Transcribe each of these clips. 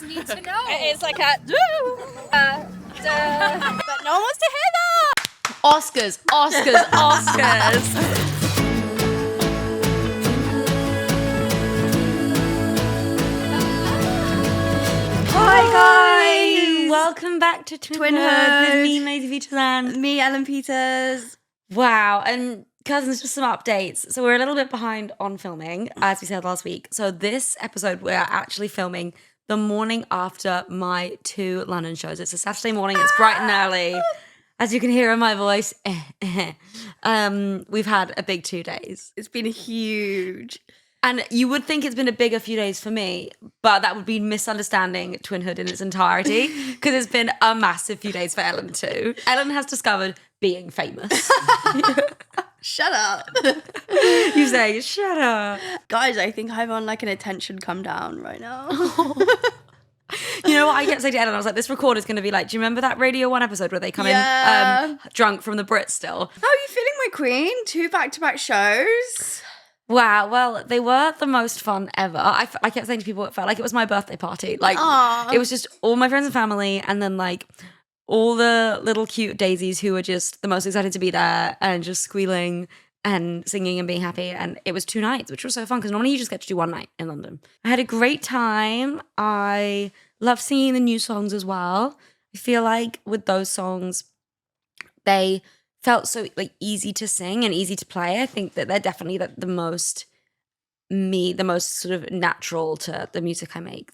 just need to know. It's like a but no one wants to hear that. Oscars. Hi guys, welcome back to Twinhood with me, Maisie Featureland. Me, Ellen Peters. Wow, and cousins, just some updates. So we're a little bit behind on filming, as we said last week. So this episode, we're actually filming the morning after my 2 London shows. It's a Saturday morning, it's bright and early. As you can hear in my voice, we've had a big 2 days. It's been huge. And you would think it's been a bigger few days for me, but that would be misunderstanding Twinhood in its entirety because it's been a massive few days for Ellen too. Ellen has discovered being famous. Shut up. You say, shut up. Guys, I think I'm on like an attention come down right now. You know what I kept saying to Ellen? I was like, this record is going to be like, do you remember that Radio 1 episode where they come in drunk from the Brits still? How are you feeling, my queen? 2 back-to-back shows. Wow, well, they were the most fun ever. I kept saying to people, it felt like it was my birthday party. Like, It was just all my friends and family, and then like all the little cute daisies who were just the most excited to be there and just squealing and singing and being happy. And it was 2 nights, which was so fun because normally you just get to do 1 night in London. I had a great time. I love singing the new songs as well. I feel like with those songs, they felt so like easy to sing and easy to play. I think that they're definitely the most sort of natural to the music I make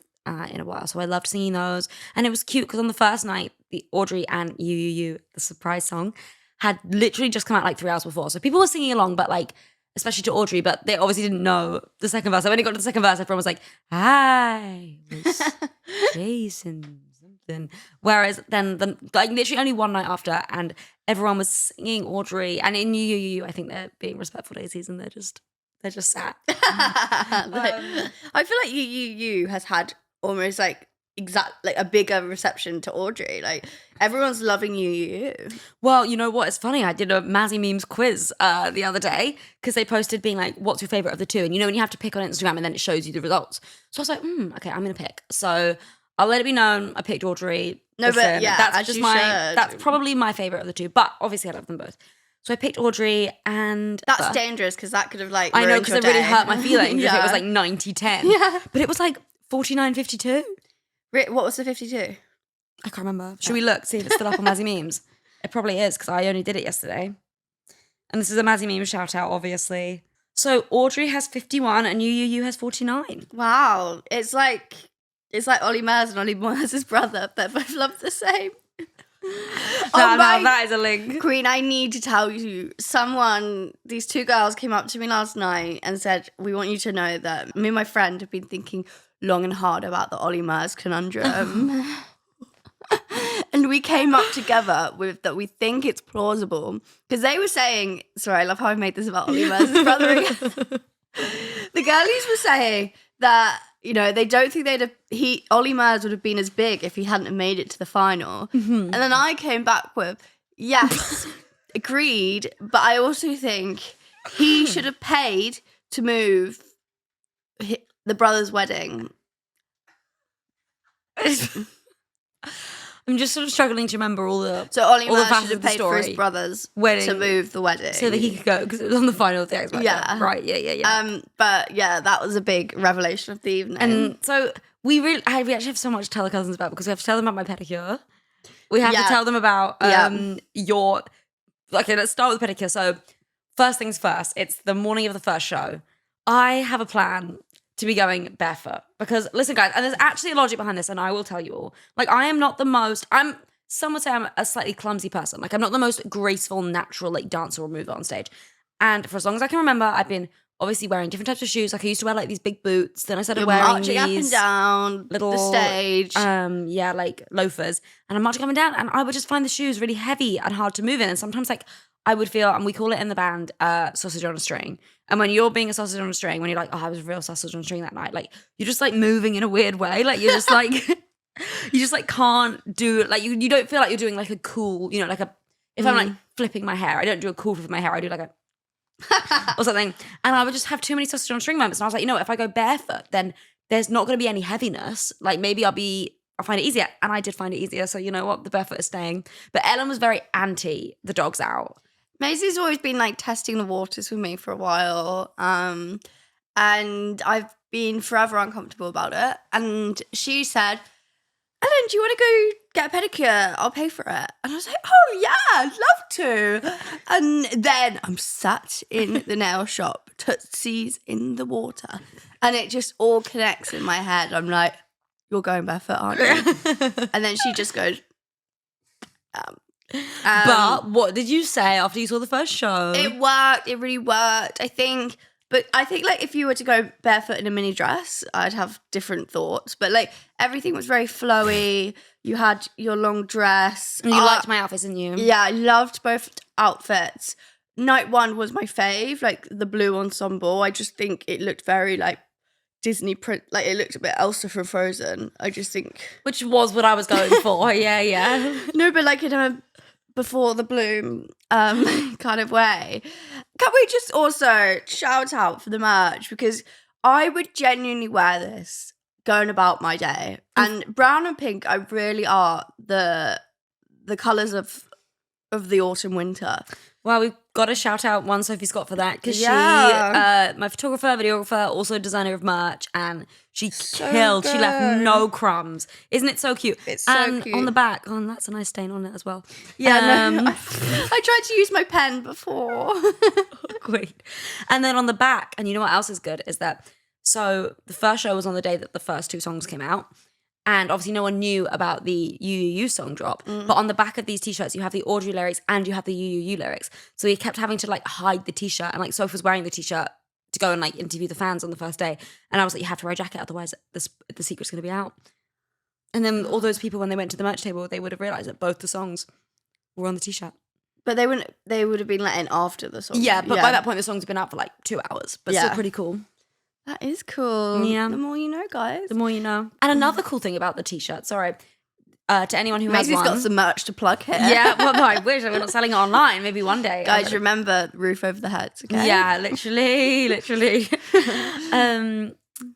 in a while. So I loved singing those. And it was cute because on the first night, the Audrey and You, the surprise song, had literally just come out like 3 hours before. So people were singing along, but like, especially to Audrey, but they obviously didn't know the second verse. So when it got to the second verse, everyone was like, I was Jason something. Whereas then like literally only 1 night after, and everyone was singing Audrey. And in You, I think they're being respectful daisies and they're just sat. I feel like You has had almost like a bigger reception to Audrey. Like everyone's loving You. Well, you know what? It's funny. I did a Maisie memes quiz the other day because they posted being like, what's your favorite of the 2? And you know when you have to pick on Instagram and then it shows you the results. So I was like, okay, I'm gonna pick. So I'll let it be known I picked Audrey. No, Listen, but yeah, that's just that's probably my favorite of the 2. But obviously I love them both. So I picked Audrey, and that's dangerous because that could have like I know because it really hurt my feelings if it was like 90-10. Yeah, but it was like 49-52. What was the 52? I can't remember. Should we look, see if it's still up on Maisie memes? It probably is because I only did it yesterday. And this is a Maisie meme shout out, obviously. So Audrey has 51 and You has 49. Wow, it's like Olly Murs and Olly Murs' brother, but both love the same. Now that is a link. Queen, I need to tell you, these 2 girls came up to me last night and said, we want you to know that me and my friend have been thinking long and hard about the Olly Murs conundrum. And we came up together with that we think it's plausible. Because they were saying, sorry, I love how I made this about Olly Murs' brother again. The girlies were saying that, you know, they don't think Olly Murs would have been as big if he hadn't have made it to the final. Mm-hmm. And then I came back with, yes, agreed, but I also think he should have paid to move the brother's wedding. I'm just sort of struggling to remember all the So Olly Murs facets should have paid for his brother's wedding to move the wedding so that he could go because it was on the final of the X Factor. Yeah, right. Yeah. But yeah, that was a big revelation of the evening. And so we actually have so much to tell the cousins about because we have to tell them about my pedicure. We have to tell them about your. Okay, let's start with the pedicure. So first things first, it's the morning of the first show. I have a plan to be going barefoot because listen guys, and there's actually a logic behind this and I will tell you all. Like some would say I'm a slightly clumsy person. Like I'm not the most graceful, natural like dancer or mover on stage. And for as long as I can remember, I've been obviously wearing different types of shoes. Like I used to wear like these big boots. Then I started wearing marching these up and down little the stage. Like loafers. And I'm marching up and down and I would just find the shoes really heavy and hard to move in. And sometimes like I would feel, and we call it in the band, sausage on a string. And when you're being a sausage on a string, when you're like, oh, I was a real sausage on a string that night, like you're just like moving in a weird way. Like you're just like, you just like can't do, like you don't feel like you're doing like a cool, you know, like if I'm like flipping my hair, I don't do a cool flip of my hair, I do like a, or something. And I would just have too many sausage on a string moments. And I was like, you know what, if I go barefoot, then there's not going to be any heaviness. Like maybe I'll find it easier. And I did find it easier. So you know what? The barefoot is staying. But Ellen was very anti the dogs out. Maisie's always been like testing the waters with me for a while. And I've been forever uncomfortable about it. And she said, Ellen, do you want to go get a pedicure? I'll pay for it. And I was like, oh yeah, I'd love to. And then I'm sat in the nail shop, tootsies in the water. And it just all connects in my head. I'm like, you're going barefoot, aren't you? And then she just goes, but what did you say after you saw the first show? It worked. It really worked. I think like if you were to go barefoot in a mini dress, I'd have different thoughts. But like everything was very flowy. You had your long dress. And you liked my outfits, didn't you? Yeah, I loved both outfits. Night one was my fave, like the blue ensemble. I just think it looked very like Disney print, like it looked a bit Elsa from Frozen. I just think, which was what I was going for. Yeah. No, but like in a before the bloom kind of way. Can we just also shout out for the merch, because I would genuinely wear this going about my day. And brown and pink, I really are the colours of the autumn winter. Well, we've got to shout out one Sophie Scott for that, because she, my photographer, videographer, also designer of merch, and she killed. Good. She left no crumbs. Isn't it so cute? It's so cute. On the back, that's a nice stain on it as well. Yeah, no, I tried to use my pen before. Great. And then on the back, and you know what else is good, is that, so the first show was on the day that the first 2 songs came out. And obviously no one knew about the You song drop. But on the back of these T-shirts, you have the Audrey lyrics and you have the You lyrics. So we kept having to like hide the T-shirt. And like Soph was wearing the T-shirt to go and like interview the fans on the first day. And I was like, you have to wear a jacket, otherwise the secret's going to be out. And then all those people, when they went to the merch table, they would have realised that both the songs were on the T-shirt. But they would have been let in after the song. Yeah, but by that point the song's been out for like 2 hours. But still pretty cool. That is cool. Yeah. The more you know, guys. The more you know. And another cool thing about the T-shirt, sorry, to anyone who Maisie's has one. got some merch to plug here. Yeah, well, no, I wish. We're not selling it online. Maybe one day. Guys, remember roof over the heads, okay? Yeah, literally.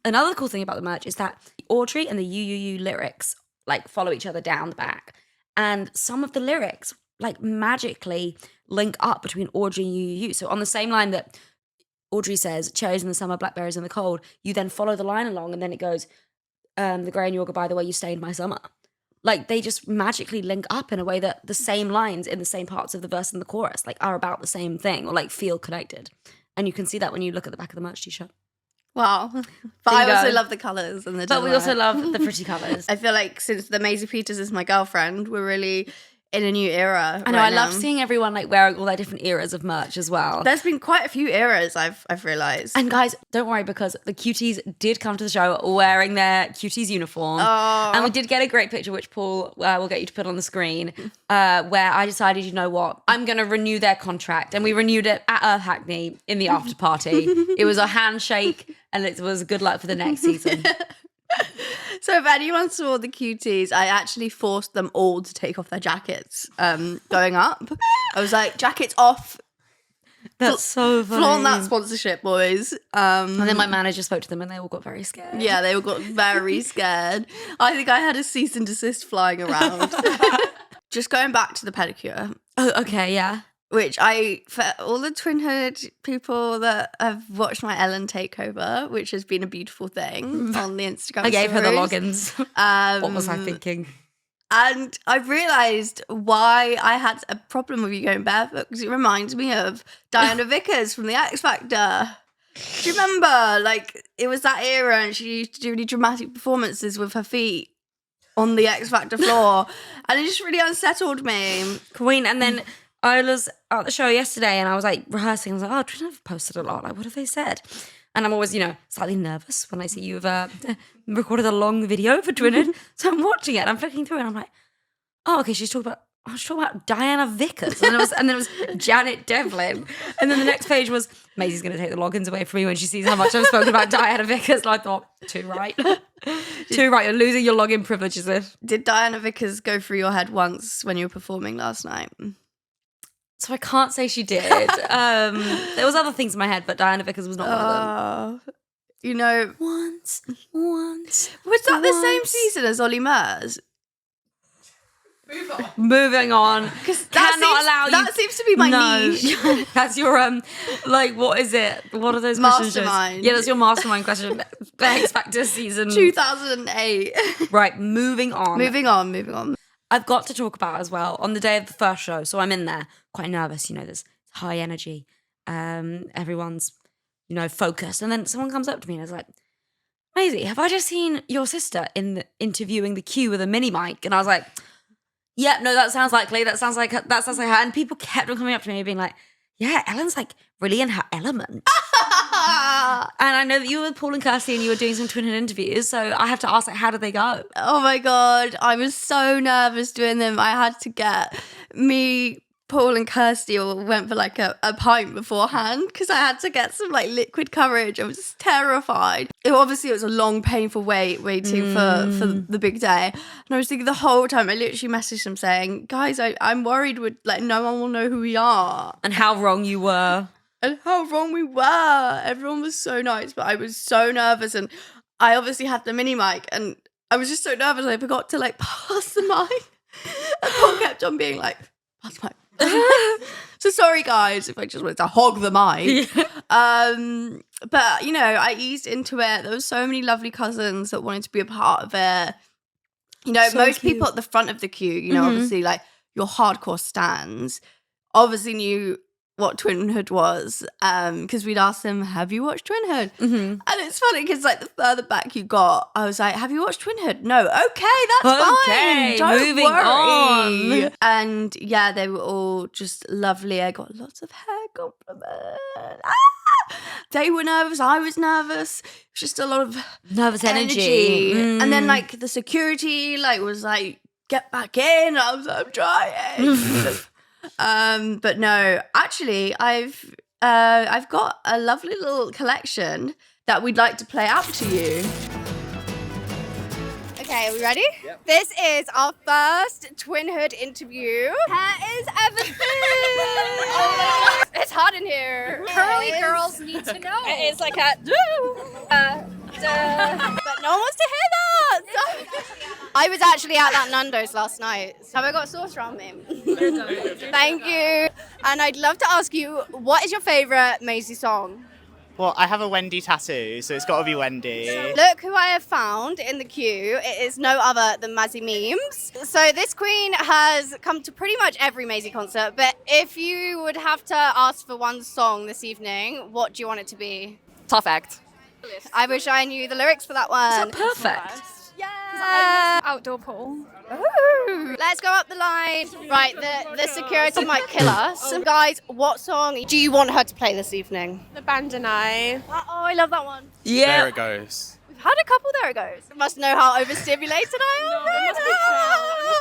Another cool thing about the merch is that Audrey and the You lyrics like follow each other down the back. And some of the lyrics like magically link up between Audrey and You. So on the same line that Audrey says, cherries in the summer, blackberries in the cold, you then follow the line along and then it goes, the grey and your goodbye, the way you stained my summer. Like they just magically link up in a way that the same lines in the same parts of the verse and the chorus like are about the same thing or like feel connected. And you can see that when you look at the back of the merch T-shirt. Wow. But I also love the colours and the But we also love the pretty colours. I feel like since the Maisie Peters is my girlfriend, we're really in a new era. I know, I love seeing everyone like wearing all their different eras of merch as well. There's been quite a few eras I've realised. And guys, don't worry, because the cuties did come to the show wearing their cuties uniform. Oh. And we did get a great picture, which Paul will get you to put on the screen, where I decided, you know what, I'm going to renew their contract. And we renewed it at Earth Hackney in the after party. It was a handshake and it was good luck for the next season. So if anyone saw the cuties, I actually forced them all to take off their jackets going up. I was like, jackets off. That's so funny. Flaunt that sponsorship, boys. And then my manager spoke to them and they all got very scared. Yeah, they all got very scared. I think I had a cease and desist flying around. Just going back to the pedicure. Oh, okay, yeah. Which for all the Twinhood people that have watched my Ellen takeover, which has been a beautiful thing on the Instagram I gave her the stories. logins. What was I thinking? And I've realised why I had a problem with you going barefoot, because it reminds me of Diana Vickers from The X Factor. Do you remember? Like, it was that era and she used to do really dramatic performances with her feet on the X Factor floor. And it just really unsettled me. Queen, and then I was at the show yesterday and I was like rehearsing. I was like, oh, Twinhood have posted a lot. Like, what have they said? And I'm always, slightly nervous when I see you've recorded a long video for Twinhood. So I'm watching it and I'm flicking through it and I'm like, oh, okay, she's talking about Diana Vickers. And then it was Janet Devlin. And then the next page was, Maisie's going to take the logins away from me when she sees how much I've spoken about Diana Vickers. And I thought, too right. Too right, you're losing your login privileges. Did Diana Vickers go through your head once when you were performing last night? So I can't say she did. There was other things in my head, but Diana Vickers was not one of them. you know. Once. Was that the same season as Olly Murs? Moving on. Because That seems to be my niche. That's your like, what is it? What are those questions? Mastermind. Yeah, that's your mastermind question. The X Factor season 2008. Right, moving on. Moving on. I've got to talk about as well on the day of the first show. So I'm in there, quite nervous. You know, there's high energy. Everyone's, you know, focused. And then someone comes up to me and is like, Maisie, have I just seen your sister interviewing the queue with a mini mic? And I was like, yeah, no, that sounds likely. That sounds like her. And people kept on coming up to me being like, yeah, Ellen's like really in her element. And I know that you were with Paul and Kirsty and you were doing some Twinhood interviews. So I have to ask, like, how did they go? Oh my God, I was so nervous doing them. I had to get Paul and Kirsty all went for like a pint beforehand because I had to get some like liquid courage. I was terrified. Obviously, it was a long, painful waiting for the big day. And I was thinking the whole time, I literally messaged them saying, guys, I'm worried no one will know who we are. And how wrong you were. And how wrong we were. Everyone was so nice, but I was so nervous. And I obviously had the mini mic and I was just so nervous I forgot to like pass the mic. And Paul kept on being like, pass the mic. So sorry guys if I just wanted to hog the mic. But you know, I eased into it. There were so many lovely cousins that wanted to be a part of it. You know, so most cute. People at the front of the queue, you know, obviously like your hardcore stans obviously knew what Twinhood was, because we'd asked them, have you watched Twinhood? And it's funny because like the further back you got, I was like, have you watched Twinhood? No. Okay, that's fine. Don't moving worry. on. And yeah, they were all just lovely. I got lots of hair compliments. They were nervous. I was nervous. It was just a lot of nervous energy. And then like the security was like, get back in. I was like, I'm trying. But no, actually, I've got a lovely little collection that we'd like to play out to you. Okay, are we ready? Yep. This is our first Twinhood interview. Hair is everything. It's hot in here. Curly girls need to know. It is like a but no one wants to hear that. I was actually at that Nando's last night. Have I got sauce around me? Thank you. And I'd love to ask you, what is your favourite Maisie song? Well, I have a Wendy tattoo, so it's got to be Wendy. Look who I have found in the queue. It is no other than Maisie Memes. So this queen has come to pretty much every Maisie concert, but if you would have to ask for one song this evening, what do you want it to be? Tough Act. I wish I knew the lyrics for that one. Is that perfect? Yeah. Outdoor pool. Ooh. Let's go up the line. Right, the security might kill us. Guys, what song do you want her to play this evening? The Band and I. Oh, I love that one. Yeah. There it goes. We've had a couple, there it goes. You must know how overstimulated I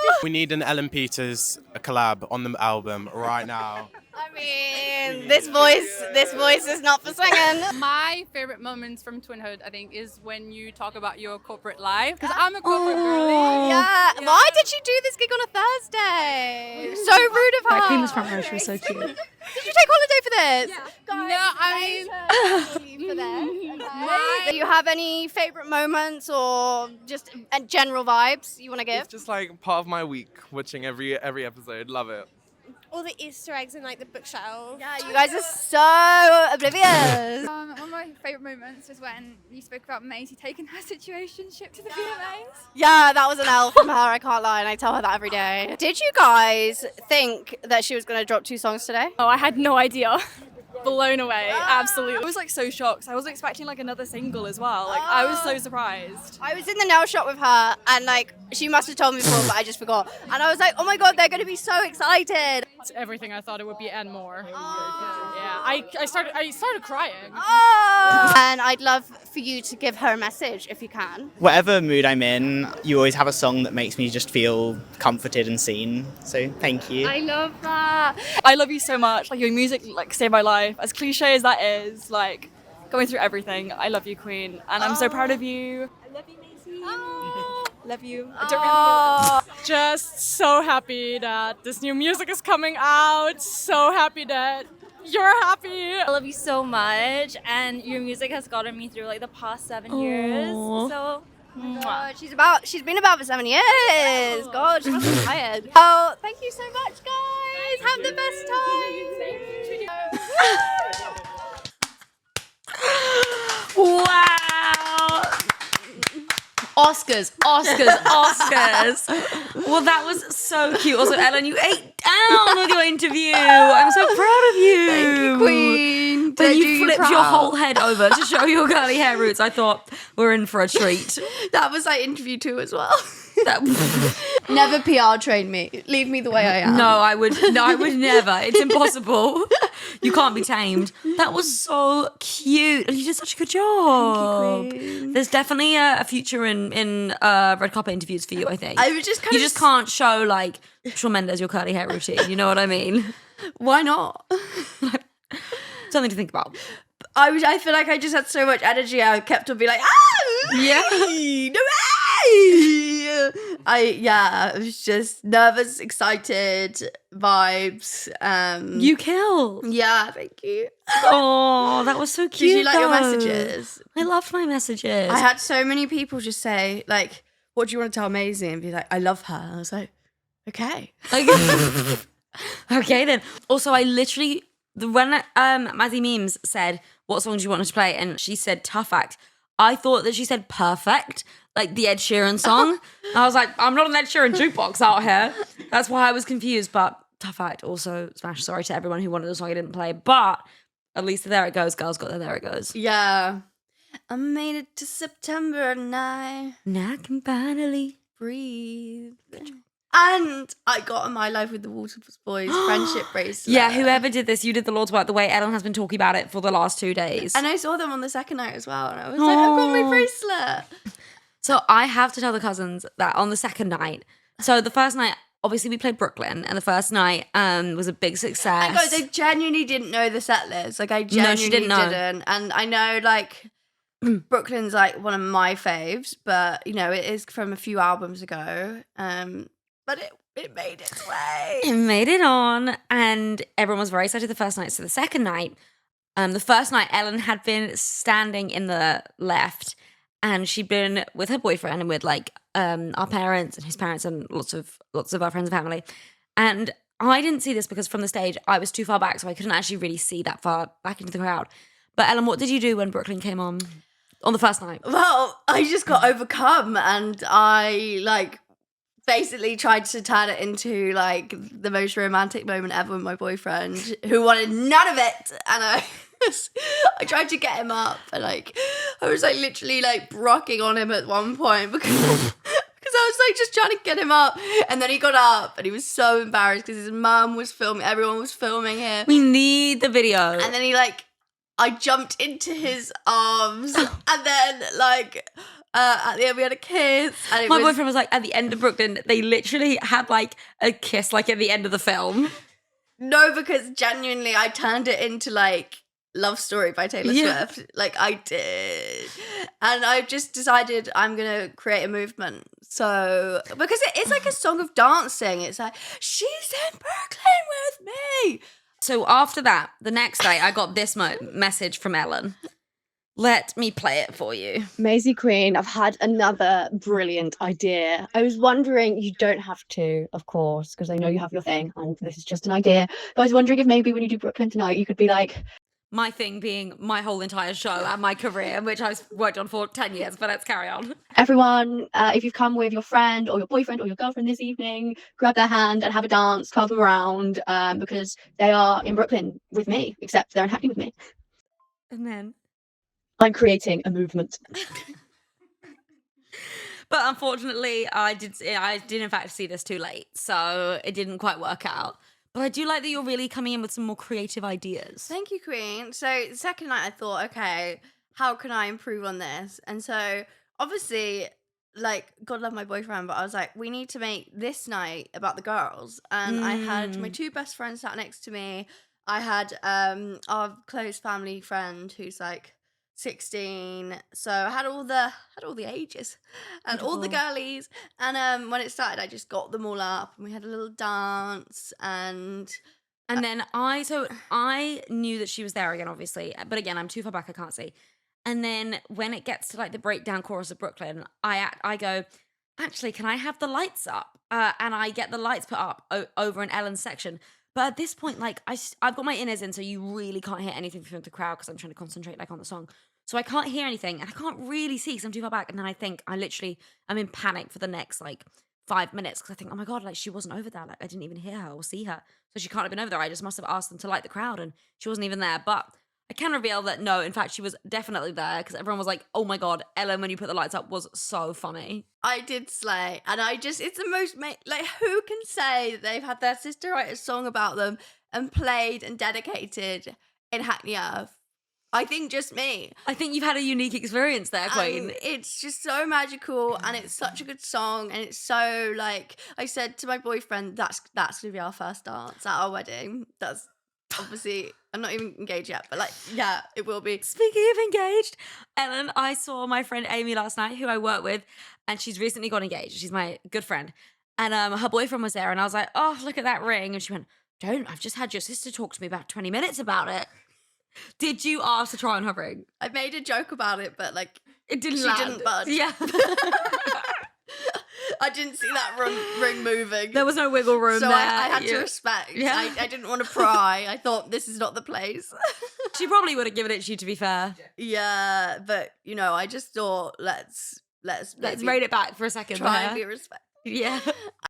am. We need an Ellen Peters collab on the album right now. I mean, this voice is not for singing. My favorite moments from Twinhood, I think, is when you talk about your corporate life. Because I'm a corporate girlie. Yeah. Why did she do this gig on a Thursday? So rude of her. That queen was front row. She was so cute. Did you take holiday for this? Yeah. Guys, No, I mean, for this. Okay. Do you have any favorite moments or just general vibes you want to give? It's just like part of my week, watching every episode. Love it. All the Easter eggs in like the bookshelf. Yeah, you guys are so oblivious. One of my favourite moments was when you spoke about Maisie taking her situationship to the VMAs. Yeah, that was an L from her, I can't lie, and I tell her that every day. Did you guys think that she was going to drop 2 songs today? Oh, I had no idea. Blown away, absolutely. I was like so shocked. I wasn't expecting like another single as well. Like I was so surprised. I was in the nail shop with her and like she must have told me before, but I just forgot. And I was like, oh my God, they're going to be so excited. It's everything I thought it would be and more. Yeah, I started crying. Oh. And I'd love for you to give her a message if you can. Whatever mood I'm in, you always have a song that makes me just feel comforted and seen. So thank you. I love that. I love you so much. Like your music like saved my life. As cliche as that is, like going through everything. I love you, Queen, and I'm so proud of you. I love you, Maisie. Love you. I don't really Just so happy that this new music is coming out. So happy that You're happy. I love you so much, and your music has gotten me through like the past 7 years. So, God, she's been about for 7 years. God, she must be tired. Oh, thank you so much, guys. Have the best time. Wow. Oscars. Well, that was so cute. Also, Ellen, you ate down with your interview. I'm so proud of you. Thank you, Queen. When Don't do you you flipped your proud. whole head over to show your curly hair roots, I thought we're in for a treat. That was like interview 2 as well. Never PR train me. Leave me the way I am. No, I would never. It's impossible. You can't be tamed. That was so cute. And you did such a good job. Thank you, Queen. There's definitely a future in red carpet interviews for you, I think. I was just kind You of just can't show like Shawn Mendes your curly hair routine. You know what I mean? Why not? Something to think about. I feel like I just had so much energy. I kept on being like, ah, Yeah. no way. I was just nervous, excited, vibes. You killed. Yeah, thank you. Oh, that was so cute. Did you like your though. messages? I loved my messages. I had so many people just say like, "What do you want to tell Maisie?" and be like, "I love her." And I was like, "Okay." Like, okay then. Also, I literally when Maisie Memes said, "What song do you want us to play?" and she said "Tough Act," I thought that she said "Perfect," like the Ed Sheeran song. I was like, I'm not an Ed Sheeran jukebox out here. That's why I was confused. But "Tough Act" also smash. Sorry to everyone who wanted the song I didn't play, but at least There It Goes, girls got their There It Goes. Yeah. I made it to September and I Now I can finally breathe. And I got a My Life with the Waterfalls Boys friendship bracelet. Yeah, whoever did this, you did the Lord's work the way Ellen has been talking about it for the last 2 days. And I saw them on the second night as well. And I was like, I've got my bracelet. So I have to tell the cousins that on the second night, so the first night, obviously we played Brooklyn, and the first night was a big success. And guys, I genuinely didn't know the set list. Like, I genuinely didn't know. didn't. And I know, like, Brooklyn's, like, one of my faves. But, you know, it is from a few albums ago. But it made its way. It made it on, and everyone was very excited the first night. So the second night, Ellen had been standing in the left, and she'd been with her boyfriend and with like our parents and his parents and lots of our friends and family. And I didn't see this because from the stage I was too far back, so I couldn't actually really see that far back into the crowd. But Ellen, what did you do when Brooklyn came on the first night? Well, I just got overcome, and I, like, basically tried to turn it into like the most romantic moment ever with my boyfriend, who wanted none of it. And I tried to get him up, and like I was like literally like rocking on him at one point because I was like just trying to get him up. And then he got up and he was so embarrassed because his mum was filming, everyone was filming him. We need the video. And then I jumped into his arms, and then like at the end we had a kiss. And My boyfriend was like, at the end of Brooklyn, they literally had like a kiss, like at the end of the film. No, because genuinely I turned it into like Love Story by Taylor Swift. Like I did. And I've just decided I'm going to create a movement. So, because it is like a song of dancing. It's like, she's in Brooklyn with me. So after that, the next day, I got this message from Ellen. Let me play it for you. Maisie Queen, I've had another brilliant idea. I was wondering, you don't have to, of course, because I know you have your thing, and this is just an idea. But I was wondering if maybe when you do Brooklyn tonight, you could be like... My thing being my whole entire show and my career, which I've worked on for 10 years, but let's carry on. Everyone, if you've come with your friend or your boyfriend or your girlfriend this evening, grab their hand and have a dance, twirl them around, because they are in Brooklyn with me, except they're in Hackney with me. And then... I'm creating a movement. But unfortunately, I did in fact see this too late, so it didn't quite work out. But I do like that you're really coming in with some more creative ideas. Thank you, Queen. So the second night I thought, okay, how can I improve on this? And so obviously, like, God love my boyfriend, but I was like, we need to make this night about the girls. And I had my two best friends sat next to me. I had our close family friend who's like 16, so I had all the ages and all the girlies. And when it started, I just got them all up and we had a little dance, and And then I knew that she was there again, obviously. But again, I'm too far back, I can't see. And then when it gets to like the breakdown chorus of Brooklyn, I go, actually, can I have the lights up? And I get the lights put up over in Ellen's section. But at this point, like I've got my in-ears in, so you really can't hear anything from the crowd because I'm trying to concentrate like on the song. So I can't hear anything and I can't really see because I'm too far back. And then I think I'm in panic for the next like 5 minutes because I think, oh my God, like she wasn't over there. Like I didn't even hear her or see her. So she can't have been over there. I just must have asked them to light the crowd and she wasn't even there. But I can reveal that no, in fact, she was definitely there because everyone was like, oh my God, Ellen, when you put the lights up was so funny. I did slay. And it's the most, like, who can say that they've had their sister write a song about them and played and dedicated in Hackney Earth? I think just me. I think you've had a unique experience there, Queen. And it's just so magical and it's such a good song and it's so, like, I said to my boyfriend, that's going to be our first dance at our wedding. That's obviously, I'm not even engaged yet, but like, yeah, it will be. Speaking of engaged, Ellen, I saw my friend Amy last night, who I work with, and she's recently got engaged. She's my good friend. And her boyfriend was there and I was like, oh, look at that ring. And she went, I've just had your sister talk to me about 20 minutes about it. Did you ask to try on her ring? I made a joke about it, but like it didn't. She land. didn't budge. Yeah, I didn't see that ring moving. There was no wiggle room so there. I had to respect. Yeah. I didn't want to pry. I thought this is not the place. She probably would have given it to you, to be fair. Yeah, but I just thought let's rate it back for a second. Try and be respectful. Yeah.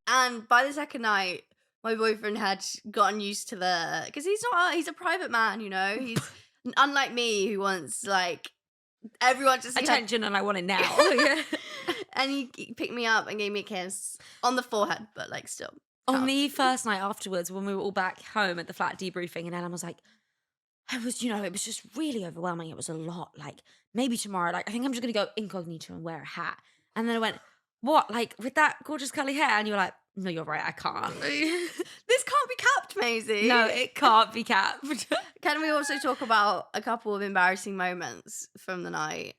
And by the second night, my boyfriend had gotten used to because he's a private man, he's unlike me who wants like everyone to see attention and I want it now. And he picked me up and gave me a kiss on the forehead, but like still. On the first night afterwards, when we were all back home at the flat debriefing, and Ellen was like, it was just really overwhelming. It was a lot. Like maybe tomorrow, like I think I'm just gonna go incognito and wear a hat. And then I went, what? Like with that gorgeous curly hair? And you were like, no, you're right, I can't. This can't be capped, Maisie. No, it can't be capped. Can we also talk about a couple of embarrassing moments from the night?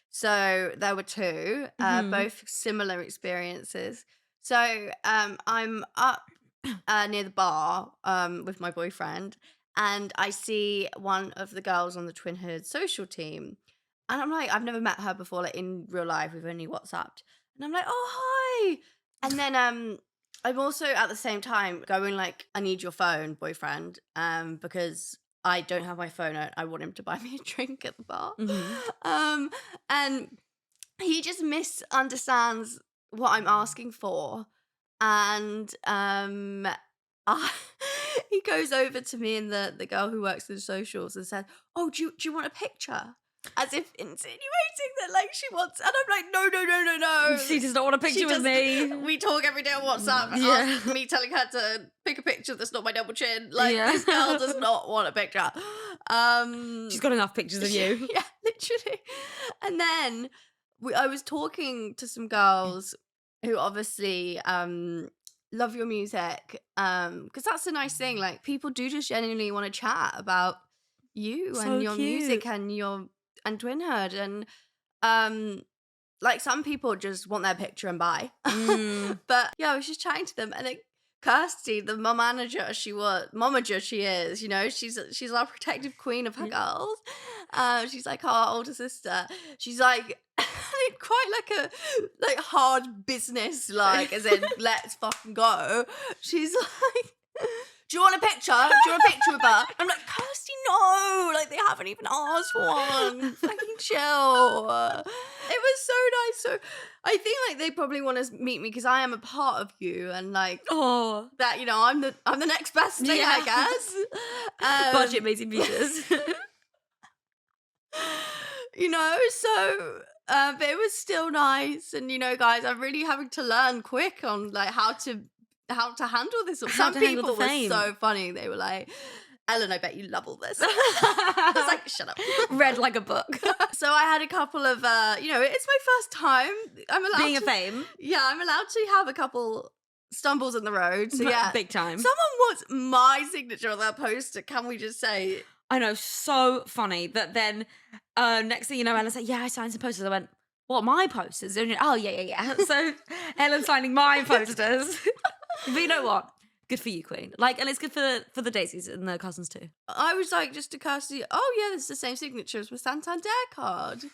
So there were two, both similar experiences. So I'm up near the bar with my boyfriend and I see one of the girls on the Twinhood social team. And I'm like, I've never met her before, like in real life, we've only WhatsApped. And I'm like, oh, hi. And then I'm also at the same time going like, I need your phone, boyfriend, because I don't have my phone. I want him to buy me a drink at the bar. Mm-hmm. And he just misunderstands what I'm asking for. And he goes over to me and the girl who works in the socials and said, oh, do you want a picture? As if insinuating that like she wants, and I'm like, no. She does not want a picture with me. We talk every day on WhatsApp. Me telling her to pick a picture that's not my double chin. Like this girl does not want a picture. She's got enough pictures of you. Yeah, literally. And then I was talking to some girls who obviously love your music, because that's a nice thing. Like people do just genuinely want to chat about you and your music and Twinhood, and like some people just want their picture and bye. But yeah, I was just chatting to them, and like Kirsty, the momager she is, she's our protective queen of her girls. She's like our older sister. She's like quite like a hard business, like as in let's fucking go. She's like, do you want a picture? Do you want a picture with her? I'm like, Kirsty, no. Like, they haven't even asked for one. Fucking chill. It was so nice. So I think, like, they probably want to meet me because I am a part of you. And, like, that, I'm the next best thing, I guess. Budget Maisie Beaches. So... but it was still nice. And, guys, I'm really having to learn quick on, like, how to handle this. Some people were so funny. They were like, Ellen, I bet you love all this. I was like, shut up. Read like a book. So I had a couple of, it's my first time. I'm allowed being a fame. Yeah, I'm allowed to have a couple stumbles in the road. So yeah. Big time. Someone wants my signature on that poster. Can we just say... I know, so funny that then next thing you know, Ellen said, yeah, I signed some posters. I went, what, my posters? And oh, yeah. So Ellen signing my posters. But you know what? Good for you, Queen. Like, and it's good for the Daisies and the cousins too. I was like, just to Kirsty, oh yeah, this is the same signature as my Santander card.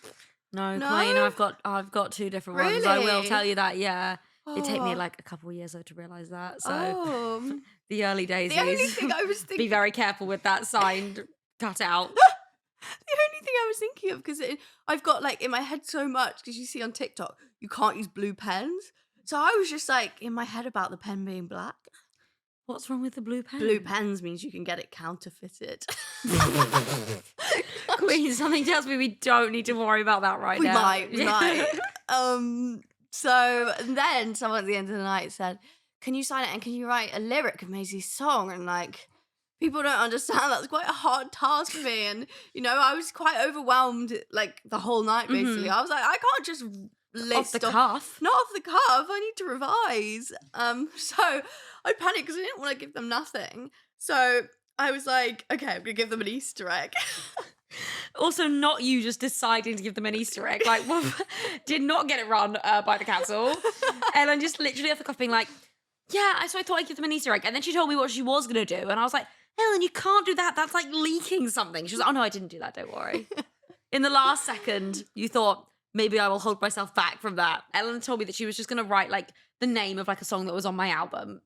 No, No? Queen, I've got two different ones. I will Really? tell you that, yeah. It took me Oh. like a couple of years though to realise that. So Oh. the early Daisies. The only thing I was thinking. Be very careful with that signed cut out. The only thing I was thinking of, because I've got like in my head so much, because you see on TikTok, you can't use blue pens. So I was just like in my head about the pen being black. What's wrong with the blue pen? Blue pens means you can get it counterfeited. Queen, something tells me we don't need to worry about that right We now. might. So then someone at the end of the night said, can you sign it and can you write a lyric of Maisie's song? And like, people don't understand that's quite a hard task for me. And, you know, I was quite overwhelmed like the whole night, basically. I was like, I can't just list Off the cuff. Not off the cuff. I need to revise. So I panicked because I didn't want to give them nothing. So I was like, okay, I'm going to give them an Easter egg. Also, not you just deciding to give them an Easter egg. Like, well, did not get it run by the council. Ellen just literally off the cuff being like, yeah, so I thought I'd give them an Easter egg. And then she told me what she was going to do. And I was like, Ellen, you can't do that. That's like leaking something. She was like, oh no, I didn't do that. Don't worry. In the last second, you thought, maybe I will hold myself back from that. Ellen told me that she was just going to write like the name of like a song that was on my album.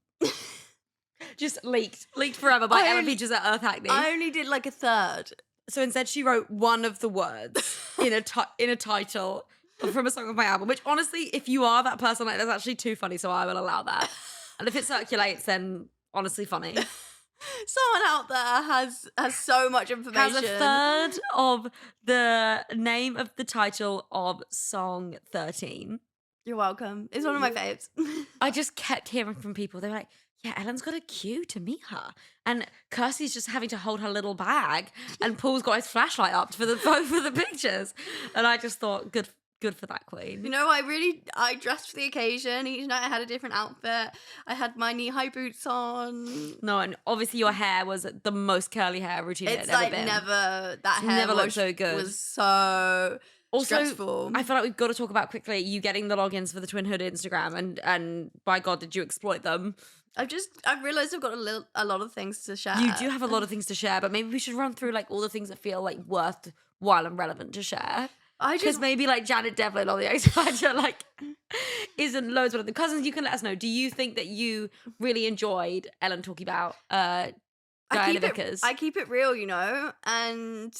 Just leaked forever by Ellen Features at Earth Hackney. I only did like a third. So instead, she wrote one of the words in a title from a song of my album. Which honestly, if you are that person, like that's actually too funny. So I will allow that. And if it circulates, then honestly, funny. Someone out there has so much information. Has a third of the name of the title of song 13. You're welcome. It's one of my faves. I just kept hearing from people. They were like, yeah, Ellen's got a queue to meet her. And Kirsty's just having to hold her little bag. And Paul's got his flashlight up for the pictures. And I just thought, good for that queen. You know, I dressed for the occasion. Each night I had a different outfit. I had my knee-high boots on. No, and obviously your hair was the most curly hair routine it It's had ever like been. that hair Never looked wash so good. was so Also, stressful. I feel like we've got to talk about quickly you getting the logins for the Twinhood Instagram and by God, did you exploit them? I've realised I've got a lot of things to share. You do have a lot of things to share, but maybe we should run through like all the things that feel like worthwhile and relevant to share. Because maybe like Janet Devlin on the X Factor like isn't loads of the cousins. You can let us know. Do you think that you really enjoyed Ellen talking about Diana Vickers? I keep it real, you know, and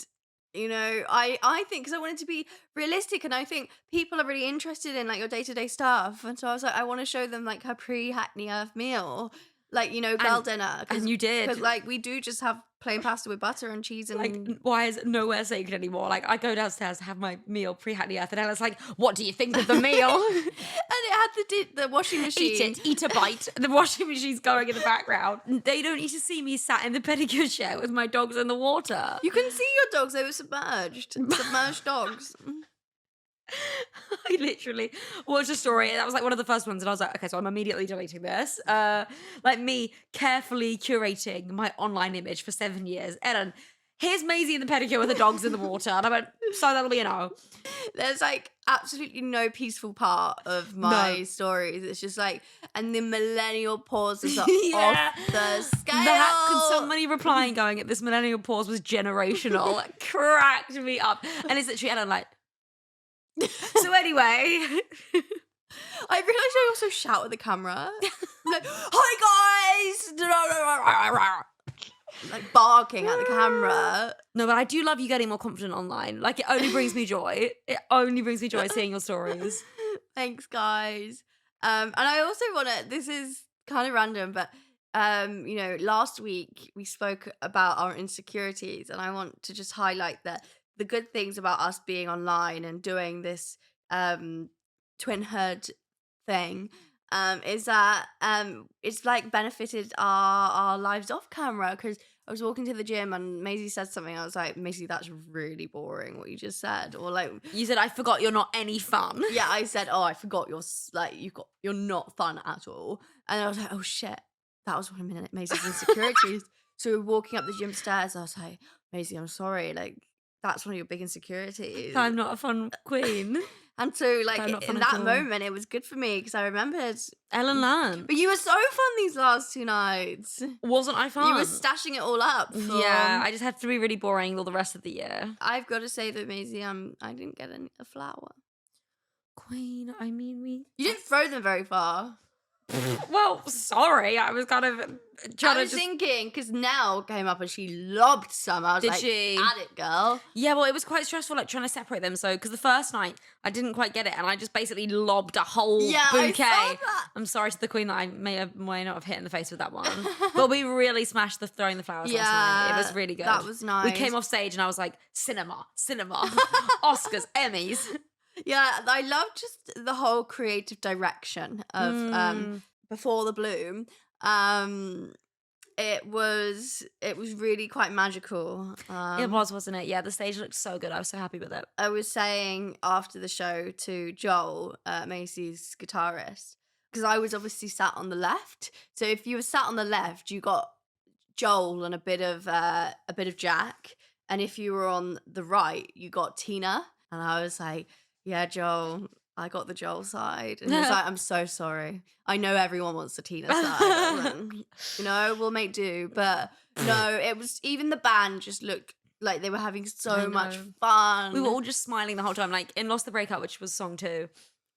you know, I think because I wanted to be realistic, and I think people are really interested in like your day-to-day stuff, and so I was like, I want to show them like her pre-Hackney Earth meal, like, you know, girl dinner. And you did. Because like we do just have plain pasta with butter and cheese and like, why is it nowhere sacred anymore? Like, I go downstairs to have my meal pre-Hackney Earth, and Ella's like, what do you think of the meal? And it had the washing machine. Eat a bite. The washing machine's going in the background. They don't need to see me sat in the pedicure chair with my dogs in the water. You can see your dogs, they were submerged. Submerged dogs. I literally watched a story. That was like one of the first ones, and I was like, okay, so I'm immediately deleting this. Like me carefully curating my online image for 7 years. Ellen, here's Maisie in the pedicure with the dogs in the water. And I went, so that'll be a no. There's like absolutely no peaceful part of my stories. It's just like, and the millennial pauses are off the scale. That, somebody replying going, this millennial pause was generational, cracked me up. And it's literally Ellen like, so anyway, I realised I also shout at the camera. I'm like, hi guys! Like barking at the camera. No, but I do love you getting more confident online. Like, it only brings me joy. It only brings me joy seeing your stories. Thanks, guys. And I also want to, this is kind of random, but you know, last week we spoke about our insecurities, and I want to just highlight that the good things about us being online and doing this Twinhood thing is that it's like benefited our lives off camera, because I was walking to the gym and Maisie said something. I was like, Maisie, that's really boring what you just said. Or like, you said, I forgot you're not any fun. Yeah, I said, oh, I forgot you're not fun at all. And I was like, oh shit, that was one of Maisie's insecurities. So we were walking up the gym stairs. I was like, Maisie, I'm sorry, like, that's one of your big insecurities. I'm not a fun queen. And so, like, I'm not fun in at that all. moment, it was good for me because I remembered. Ellen learned. But you were so fun these last 2 nights. Wasn't I fun? You were stashing it all up. Yeah, I just had to be really boring all the rest of the year. I've got to say that, Maisie, I didn't get a flower. Queen, I mean, You didn't throw them very far. Well, sorry, I was kind of trying I was to just... thinking, because Nell came up and she lobbed some. I was Did like, she? at it, girl. Yeah, well, it was quite stressful, like, trying to separate them. So, because the first night, I didn't quite get it, and I just basically lobbed a whole bouquet. I saw that. I'm sorry to the queen that I may not have hit in the face with that one. But we really smashed the throwing the flowers last night. It was really good. That was nice. We came off stage, and I was like, cinema, Oscars, Emmys. Yeah, I love just the whole creative direction of Before the Bloom. It was really quite magical. It was, wasn't it? Yeah, the stage looked so good. I was so happy with it. I was saying after the show to Joel, Maisie's guitarist, because I was obviously sat on the left. So if you were sat on the left, you got Joel and a bit of Jack, and if you were on the right, you got Tina. And I was like, yeah, Joel, I got the Joel side. And he was like, I'm so sorry. I know everyone wants the Tina side. You know, we'll make do. But no, it was, even the band just looked like they were having so much fun. We were all just smiling the whole time. Like in Lost the Breakout, which was song 2,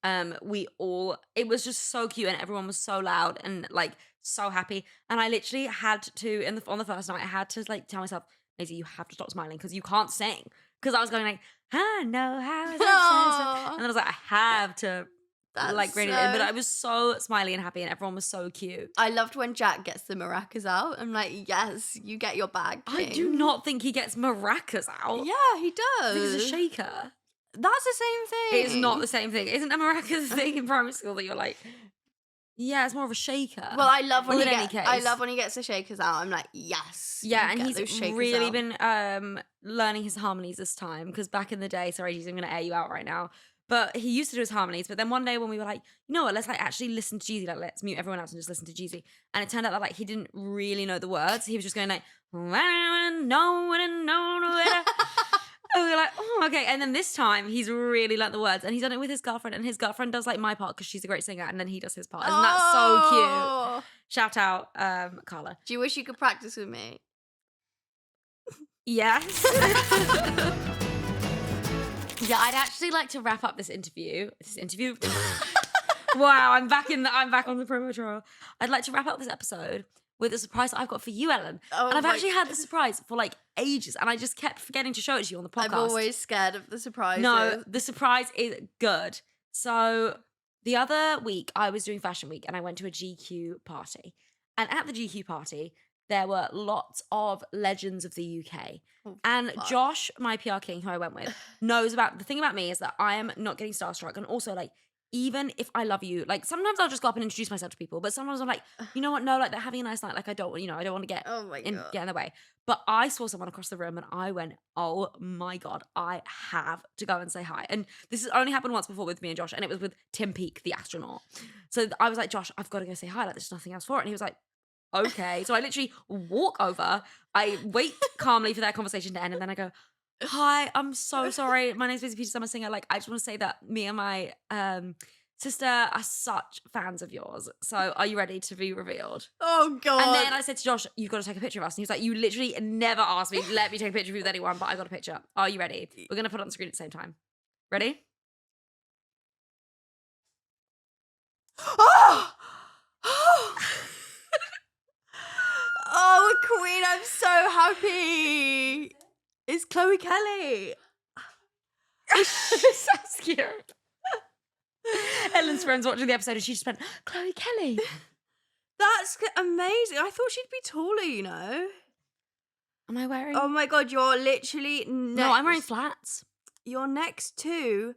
it was just so cute and everyone was so loud and like so happy. And I literally had to, on the first night, I had to like tell myself, Maisie, you have to stop smiling because you can't sing. Because I was going like, I know how it's and then I was like, I have to rein it in. But I was so smiley and happy and everyone was so cute. I loved when Jack gets the maracas out. I'm like, yes, you get your bag, king. I do not think he gets maracas out. Yeah, he does. I think it's a shaker. That's the same thing. It's not the same thing. Isn't a maracas thing in primary school that you're like, yeah, it's more of a shaker. Well, I love when I love when he gets the shakers out. I'm like, yes. Yeah, and he's really been learning his harmonies this time because back in the day, sorry, I'm going to air you out right now, but he used to do his harmonies. But then one day when we were like, you know what, let's like actually listen to Jeezy, like let's mute everyone else and just listen to Jeezy. And it turned out that like he didn't really know the words. He was just going like, and we were like, oh, okay. And then this time he's really learnt the words and he's done it with his girlfriend and his girlfriend does like my part because she's a great singer and then he does his part. Isn't that so cute? Shout out, Carla. Do you wish you could practice with me? Yes. Yeah, I'd actually like to wrap up this interview. Wow, I'm back on the promo trail. I'd like to wrap up this episode with a surprise that I've got for you, Ellen. And I've actually had the surprise for like ages and I just kept forgetting to show it to you on the podcast. I'm always scared of the surprises. No, the surprise is good. So the other week I was doing Fashion Week and I went to a GQ party. And at the GQ party, there were lots of legends of the UK. And Josh, my PR king, who I went with, knows about, the thing about me is that I am not getting starstruck. And also like, even if I love you, like sometimes I'll just go up and introduce myself to people, but sometimes I'm like, you know what? No, like they're having a nice night. Like I don't want to get in the way. But I saw someone across the room and I went, oh my God, I have to go and say hi. And this has only happened once before with me and Josh, and it was with Tim Peake, the astronaut. So I was like, Josh, I've got to go say hi. Like there's nothing else for it. And he was like, okay. So I literally walk over, I wait calmly for their conversation to end, and then I go, hi, I'm so sorry. My name's Maisie Peters. I'm a singer. Like, I just want to say that me and my sister are such fans of yours. So are you ready to be revealed? Oh, God. And then I said to Josh, you've got to take a picture of us. And he was like, you literally never asked me, let me take a picture of you with anyone, but I got a picture. Are you ready? We're going to put it on the screen at the same time. Ready? Oh! Oh, Queen, I'm so happy. It's Chloe Kelly. So scared. Ellen's friend's watching the episode and she just went, Chloe Kelly. That's amazing. I thought she'd be taller, you know. Am I wearing? Oh my God, you're literally No, I'm wearing flats. You're next to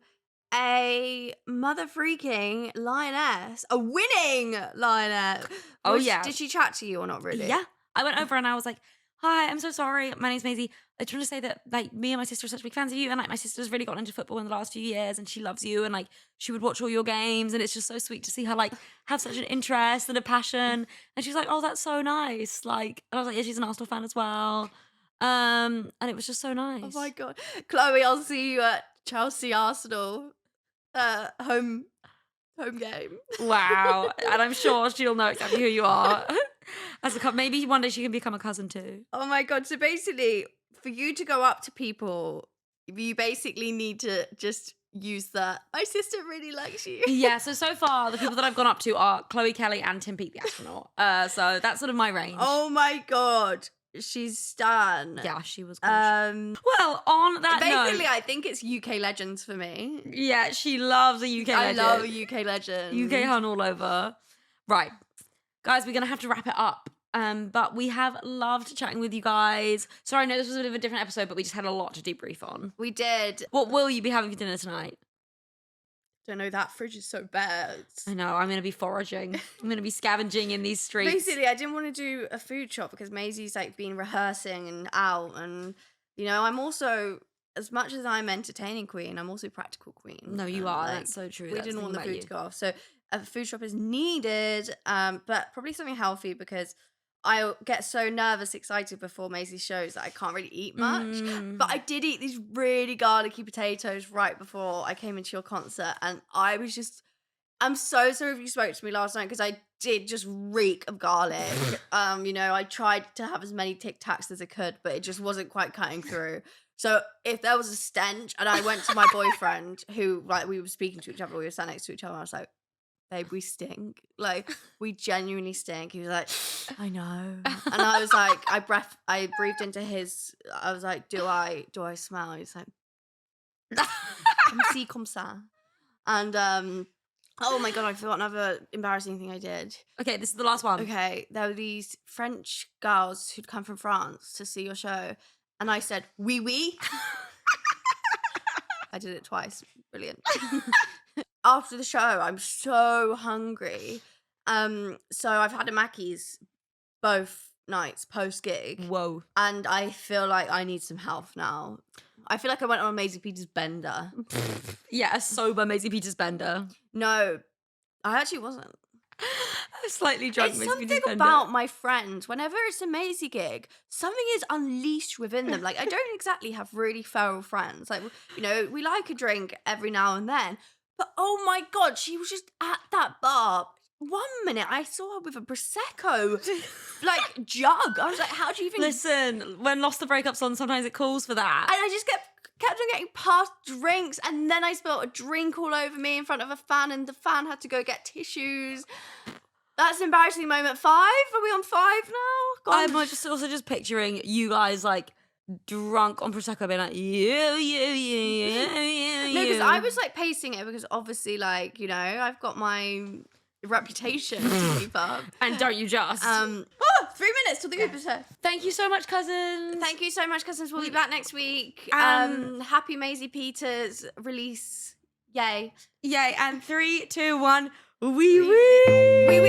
a mother freaking lioness, a winning lioness. Oh, yeah. Did she chat to you or not really? Yeah. I went over and I was like, hi, I'm so sorry. My name's Maisie. I just want to say that like me and my sister are such big fans of you, and like my sister's really gotten into football in the last few years and she loves you, and like she would watch all your games, and it's just so sweet to see her like have such an interest and a passion. And she's like, oh, that's so nice. Like, and I was like, yeah, she's an Arsenal fan as well. And it was just so nice. Oh my God. Chloe, I'll see you at Chelsea Arsenal. home game. Wow. And I'm sure she'll know exactly who you are. Maybe one day she can become a cousin too. Oh my God. So basically, for you to go up to people, you basically need to just use that. My sister really likes you. Yeah, so far, the people that I've gone up to are Chloe Kelly and Tim Peake, the astronaut. So that's sort of my range. Oh my God. She's stan. Yeah, she was gorgeous. Well, on that basically, note, I think it's UK legends for me. yeah, she loves a UK legend. I love a UK legend. UK hun all over. Right. Guys, we're going to have to wrap it up. But we have loved chatting with you guys. Sorry, I know this was a bit of a different episode, but we just had a lot to debrief on. We did. What will you be having for dinner tonight? Don't know, that fridge is so bad. I know, I'm going to be foraging. I'm going to be scavenging in these streets. Basically, I didn't want to do a food shop because Maisie's like been rehearsing and out. And, I'm also, as much as I'm entertaining queen, I'm also practical queen. No, you are. That's so true. We didn't want the food to go off. So a food shop is needed, but probably something healthy because I get so nervous, excited before Maisie shows that I can't really eat much. But I did eat these really garlicky potatoes right before I came into your concert. And I was just, I'm so sorry if you spoke to me last night because I did just reek of garlic. I tried to have as many Tic Tacs as I could, but it just wasn't quite cutting through. So if there was a stench and I went to my boyfriend who, like, we were speaking to each other, we were sat next to each other, and I was like, babe, we stink. Like, we genuinely stink. He was like, I know. And I was like, I breathed into his, I was like, do I smell? He's like, comme ci, comme ça. And, oh my God, I forgot another embarrassing thing I did. Okay, this is the last one. Okay, there were these French girls who'd come from France to see your show. And I said, oui, oui. I did it twice. Brilliant. After the show, I'm so hungry. So I've had a Mackey's both nights post-gig. Whoa. And I feel like I need some help now. I feel like I went on a Maisie Peters bender. Yeah, a sober Maisie Peters bender. No, I actually wasn't. I'm slightly drunk. It's Maisie something Peters bender. about my friends. Whenever it's a Maisie gig, something is unleashed within them. Like, I don't exactly have really feral friends. Like, we like a drink every now and then. But oh my God, she was just at that bar. 1 minute, I saw her with a Prosecco, jug. I was like, how do you even... Listen, when Lost the Breakup's on, sometimes it calls for that. And I just kept on getting past drinks, and then I spilled a drink all over me in front of a fan, and the fan had to go get tissues. That's embarrassing moment 5. Are we on 5 now? God. I'm just picturing you guys, like, drunk on Prosecco being like, yeah. No, because I was, pacing it because obviously, I've got my reputation to keep up. And don't you just? 3 minutes till the Uber's here. Thank you so much, cousins. Thank you so much, cousins. We'll be back next week. Happy Maisie Peters release. Yay. Yay. And 3, 2, 1. Wee wee.